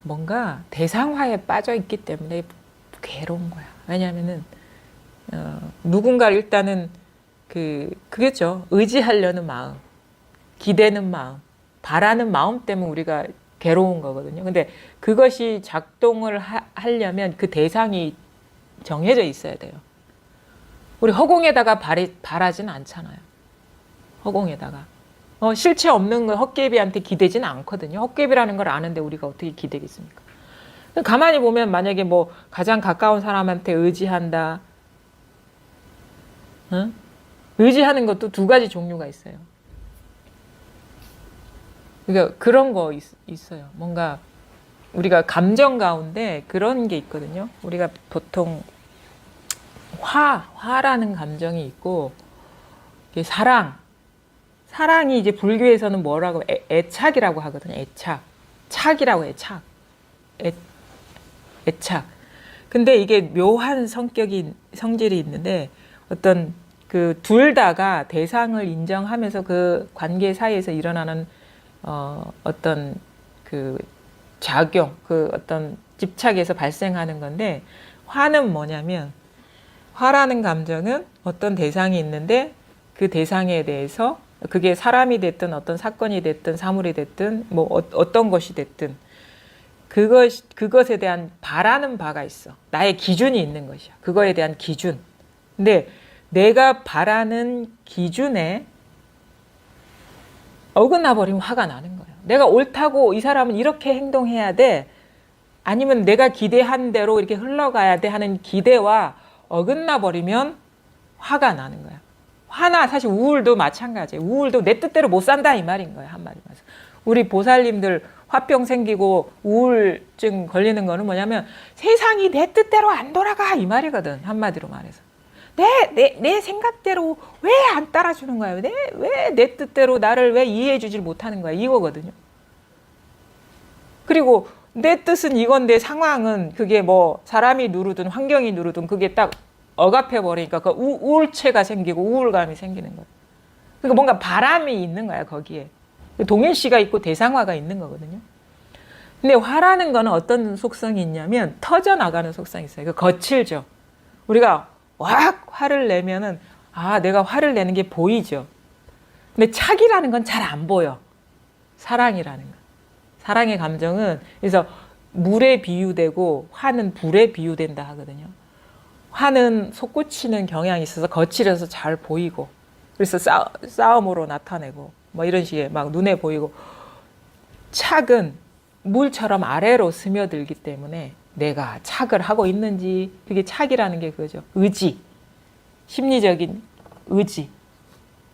뭔가 대상화에 빠져 있기 때문에 괴로운 거야. 왜냐하면은 누군가를 일단은 그겠죠. 의지하려는 마음, 기대는 마음, 바라는 마음 때문에 우리가 괴로운 거거든요. 근데 그것이 작동을 하려면 그 대상이 정해져 있어야 돼요. 우리 허공에다가 바라진 않잖아요. 허공에다가. 실체 없는 거 헛개비한테 기대지는 않거든요. 헛개비라는 걸 아는데 우리가 어떻게 기대겠습니까? 가만히 보면 만약에 뭐 가장 가까운 사람한테 의지한다. 응? 의지하는 것도 두 가지 종류가 있어요. 그러니까 그런 거 있어요. 뭔가 우리가 감정 가운데 그런 게 있거든요. 우리가 보통 화라는 감정이 있고 사랑이 이제 불교에서는 뭐라고 애착이라고 하거든요. 착이라고 해요. 애착. 근데 이게 묘한 성질이 있는데 어떤 그 둘 다가 대상을 인정하면서 그 관계 사이에서 일어나는 어떤 그 작용, 그 어떤 집착에서 발생하는 건데, 화는 뭐냐면, 화라는 감정은 어떤 대상이 있는데 그 대상에 대해서 그게 사람이 됐든 어떤 사건이 됐든 사물이 됐든 뭐 어떤 것이 됐든 그것에 대한 바라는 바가 있어. 나의 기준이 있는 것이야. 그거에 대한 기준. 근데 내가 바라는 기준에 어긋나 버리면 화가 나는 거예요. 내가 옳다고 이 사람은 이렇게 행동해야 돼. 아니면 내가 기대한 대로 이렇게 흘러가야 돼 하는 기대와 어긋나 버리면 화가 나는 거야. 화나 사실 우울도 마찬가지예요. 우울도 내 뜻대로 못 산다 이 말인 거야. 한마디로 말해서. 우리 보살님들 화병 생기고 우울증 걸리는 거는 뭐냐면 세상이 내 뜻대로 안 돌아가 이 말이거든. 한마디로 말해서. 내 생각대로 왜 안 따라주는 거야? 왜 내 뜻대로 나를 왜 이해해 주질 못하는 거야? 이거거든요. 그리고 내 뜻은 이건데 상황은 그게 뭐 사람이 누르든 환경이 누르든 그게 딱 억압해 버리니까 그 우울체가 생기고 우울감이 생기는 거예요. 그러니까 뭔가 바람이 있는 거야 거기에. 동일시가 있고 대상화가 있는 거거든요. 근데 화라는 거는 어떤 속성이 있냐면 터져나가는 속성이 있어요. 거칠죠. 우리가 확 화를 내면은 내가 화를 내는 게 보이죠. 근데 착이라는 건 잘 안 보여. 사랑이라는 거. 사랑의 감정은 그래서 물에 비유되고 화는 불에 비유된다 하거든요. 화는 솟구치는 경향이 있어서 거칠어서 잘 보이고 그래서 싸움으로 나타내고 뭐 이런 식의 막 눈에 보이고 착은 물처럼 아래로 스며들기 때문에 내가 착을 하고 있는지 그게 착이라는 게 그거죠. 의지, 심리적인 의지.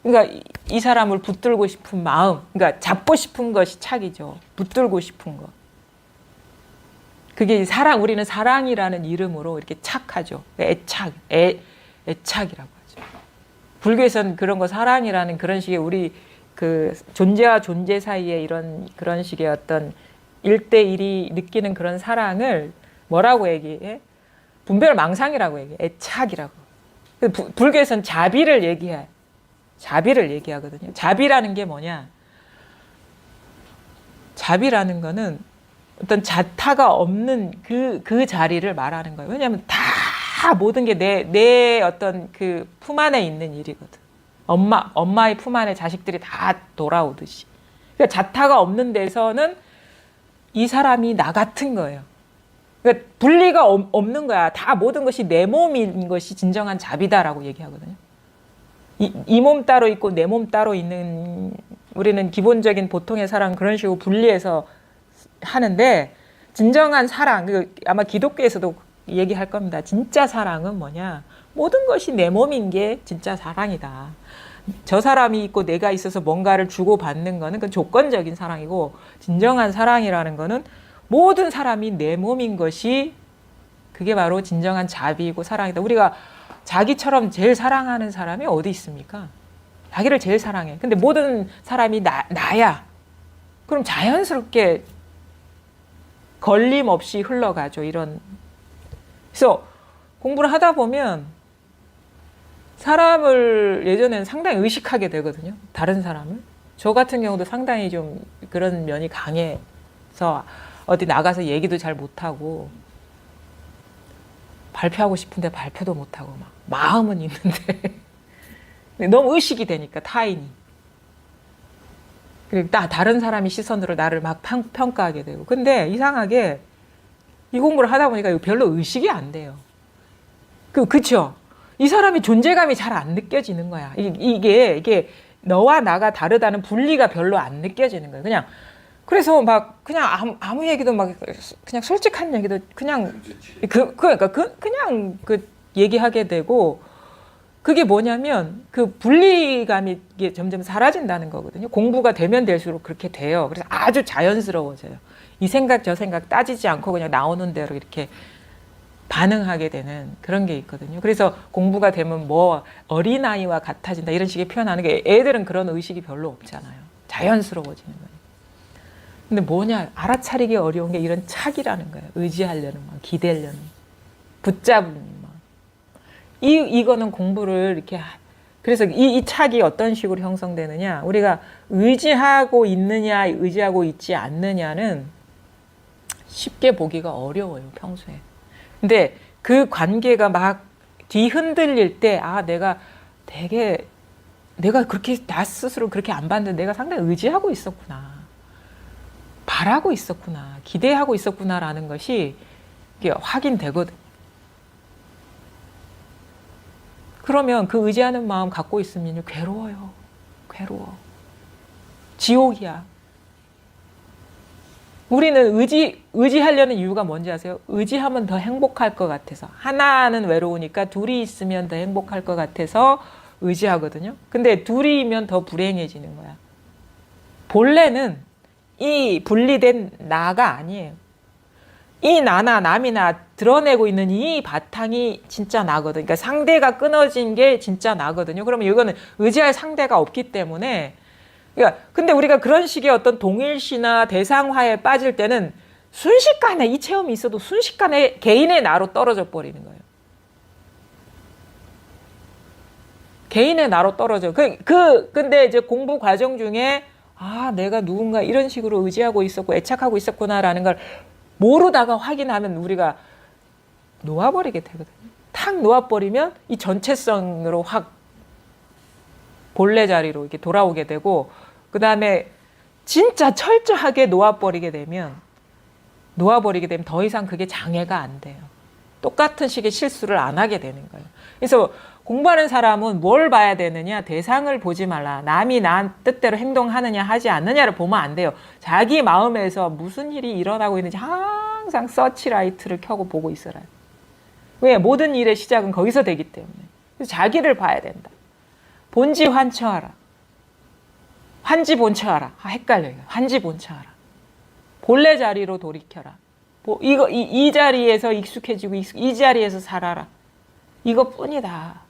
그러니까 이 사람을 붙들고 싶은 마음, 그러니까 잡고 싶은 것이 착이죠. 붙들고 싶은 거. 그게 우리는 사랑이라는 이름으로 이렇게 착하죠. 애착이라고 하죠. 불교에서는 그런 거 사랑이라는 그런 식의 우리 그 존재와 존재 사이에 그런 식의 어떤 1대1이 느끼는 그런 사랑을 뭐라고 얘기해? 분별망상이라고 얘기해. 애착이라고. 불교에서는 자비를 얘기해. 자비를 얘기하거든요. 자비라는 게 뭐냐? 자비라는 거는 어떤 자타가 없는 그 자리를 말하는 거예요. 왜냐하면 다 모든 게 내 어떤 그 품 안에 있는 일이거든. 엄마의 품 안에 자식들이 다 돌아오듯이. 그러니까 자타가 없는 데서는 이 사람이 나 같은 거예요. 그러니까 분리가 없는 거야. 다 모든 것이 내 몸인 것이 진정한 자비다라고 얘기하거든요. 이 몸 따로 있고 내 몸 따로 있는 우리는 기본적인 보통의 사랑 그런 식으로 분리해서 하는데 진정한 사랑 아마 기독교에서도 얘기할 겁니다. 진짜 사랑은 뭐냐? 모든 것이 내 몸인 게 진짜 사랑이다. 저 사람이 있고 내가 있어서 뭔가를 주고받는 거는 그건 조건적인 사랑이고 진정한 사랑이라는 거는 모든 사람이 내 몸인 것이 그게 바로 진정한 자비이고 사랑이다. 우리가 자기처럼 제일 사랑하는 사람이 어디 있습니까? 자기를 제일 사랑해. 근데 모든 사람이 나야. 그럼 자연스럽게 걸림없이 흘러가죠. 그래서 공부를 하다 보면 사람을 예전에는 상당히 의식하게 되거든요. 다른 사람을. 저 같은 경우도 상당히 좀 그런 면이 강해서 어디 나가서 얘기도 잘 못하고 발표하고 싶은데 발표도 못하고 막 마음은 있는데 너무 의식이 되니까 타인이. 그리고 다른 사람이 시선으로 나를 막 평가하게 되고. 근데 이상하게 이 공부를 하다 보니까 이거 별로 의식이 안 돼요. 그쵸? 이 사람이 존재감이 잘 안 느껴지는 거야. 이게 너와 나가 다르다는 분리가 별로 안 느껴지는 거예요. 그냥 그래서 막 그냥 아무 얘기도 막 그냥 솔직한 얘기도 그냥 그냥 얘기하게 되고 그게 뭐냐면 그 분리감이 이게 점점 사라진다는 거거든요. 공부가 되면 될수록 그렇게 돼요. 그래서 아주 자연스러워져요. 이 생각 저 생각 따지지 않고 그냥 나오는 대로 이렇게 반응하게 되는 그런 게 있거든요. 그래서 공부가 되면 뭐 어린아이와 같아진다 이런 식의 표현하는 게 애들은 그런 의식이 별로 없잖아요. 자연스러워지는 거예요. 근데 뭐냐 알아차리기 어려운 게 이런 착이라는 거예요. 의지하려는 막 기대려는 붙잡는 막 이거는 공부를 이렇게 그래서 이 착이 어떤 식으로 형성되느냐 우리가 의지하고 있느냐 의지하고 있지 않느냐는 쉽게 보기가 어려워요 평소에. 근데 그 관계가 막 뒤흔들릴 때 내가 그렇게 나 스스로 그렇게 안 봤는데 내가 상당히 의지하고 있었구나. 바라고 있었구나. 기대하고 있었구나라는 것이 이게 확인되거든. 그러면 그 의지하는 마음 갖고 있으면 괴로워요. 괴로워. 지옥이야. 우리는 의지하려는 이유가 뭔지 아세요? 의지하면 더 행복할 것 같아서. 하나는 외로우니까 둘이 있으면 더 행복할 것 같아서 의지하거든요. 근데 둘이면 더 불행해지는 거야. 본래는 이 분리된 나가 아니에요. 이 나나 남이나 드러내고 있는 이 바탕이 진짜 나거든요. 그러니까 상대가 끊어진 게 진짜 나거든요. 그러면 이거는 의지할 상대가 없기 때문에 그러니까 근데 우리가 그런 식의 어떤 동일시나 대상화에 빠질 때는 순식간에 이 체험이 있어도 순식간에 개인의 나로 떨어져 버리는 거예요. 개인의 나로 떨어져. 근데 이제 공부 과정 중에 내가 누군가 이런 식으로 의지하고 있었고 애착하고 있었구나라는 걸 모르다가 확인하면 우리가 놓아버리게 되거든요. 탁 놓아버리면 이 전체성으로 확 본래 자리로 이렇게 돌아오게 되고 그 다음에 진짜 철저하게 놓아버리게 되면 더 이상 그게 장애가 안 돼요. 똑같은 식의 실수를 안 하게 되는 거예요. 그래서 공부하는 사람은 뭘 봐야 되느냐? 대상을 보지 말라. 남이 나 뜻대로 행동하느냐 하지 않느냐를 보면 안 돼요. 자기 마음에서 무슨 일이 일어나고 있는지 항상 서치라이트를 켜고 보고 있어라. 왜? 모든 일의 시작은 거기서 되기 때문에. 그래서 자기를 봐야 된다. 본지 환처하라. 환지 본처하라. 헷갈려요. 환지 본처하라. 본래 자리로 돌이켜라. 이 자리에서 익숙해지고 이 자리에서 살아라. 이것뿐이다.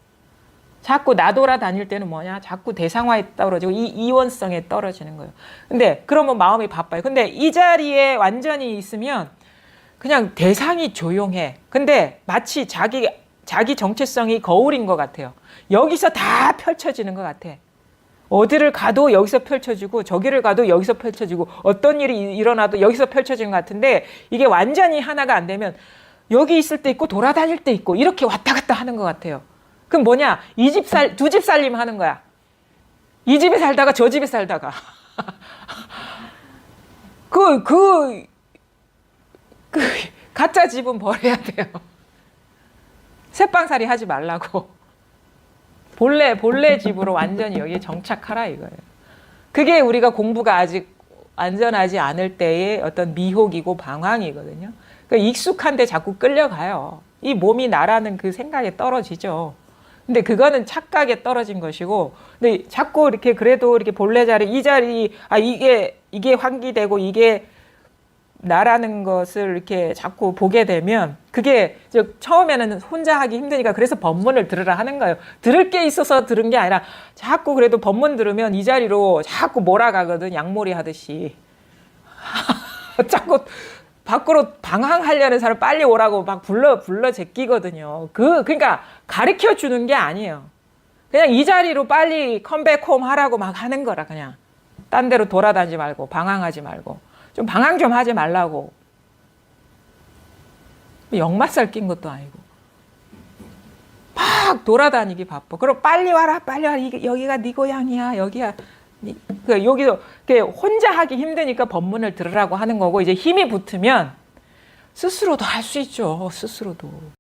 자꾸 나돌아다닐 때는 뭐냐? 자꾸 대상화에 떨어지고 이 이원성에 떨어지는 거예요. 근데 그러면 마음이 바빠요. 근데 이 자리에 완전히 있으면 그냥 대상이 조용해. 근데 마치 자기 정체성이 거울인 것 같아요. 여기서 다 펼쳐지는 것 같아. 어디를 가도 여기서 펼쳐지고 저기를 가도 여기서 펼쳐지고 어떤 일이 일어나도 여기서 펼쳐지는 것 같은데 이게 완전히 하나가 안 되면 여기 있을 때 있고 돌아다닐 때 있고 이렇게 왔다 갔다 하는 것 같아요. 그럼 뭐냐? 두 집 살림 하는 거야. 이 집에 살다가 저 집에 살다가. 가짜 집은 버려야 돼요. 새빵살이 하지 말라고. 본래 집으로 완전히 여기에 정착하라 이거예요. 그게 우리가 공부가 아직 안전하지 않을 때의 어떤 미혹이고 방황이거든요. 그러니까 익숙한데 자꾸 끌려가요. 이 몸이 나라는 그 생각에 떨어지죠. 근데 그거는 착각에 떨어진 것이고, 근데 자꾸 이렇게 그래도 이렇게 본래 자리, 이 자리, 이게 환기되고 이게 나라는 것을 이렇게 자꾸 보게 되면 그게 처음에는 혼자 하기 힘드니까 그래서 법문을 들으라 하는 거예요. 들을 게 있어서 들은 게 아니라 자꾸 그래도 법문 들으면 이 자리로 자꾸 몰아가거든. 양몰이 하듯이. 자꾸 밖으로 방황하려는 사람 빨리 오라고 막 불러 제끼거든요. 그러니까 가르쳐 주는 게 아니에요. 그냥 이 자리로 빨리 컴백홈 하라고 막 하는 거라 그냥. 딴 데로 돌아다니지 말고 방황하지 말고 좀 방황 좀 하지 말라고 역마살 낀 것도 아니고 막 돌아다니기 바빠. 그럼 빨리 와라, 빨리 와라. 여기가 네 고향이야, 여기야. 여기도 혼자 하기 힘드니까 법문을 들으라고 하는 거고, 이제 힘이 붙으면 스스로도 할 수 있죠. 스스로도.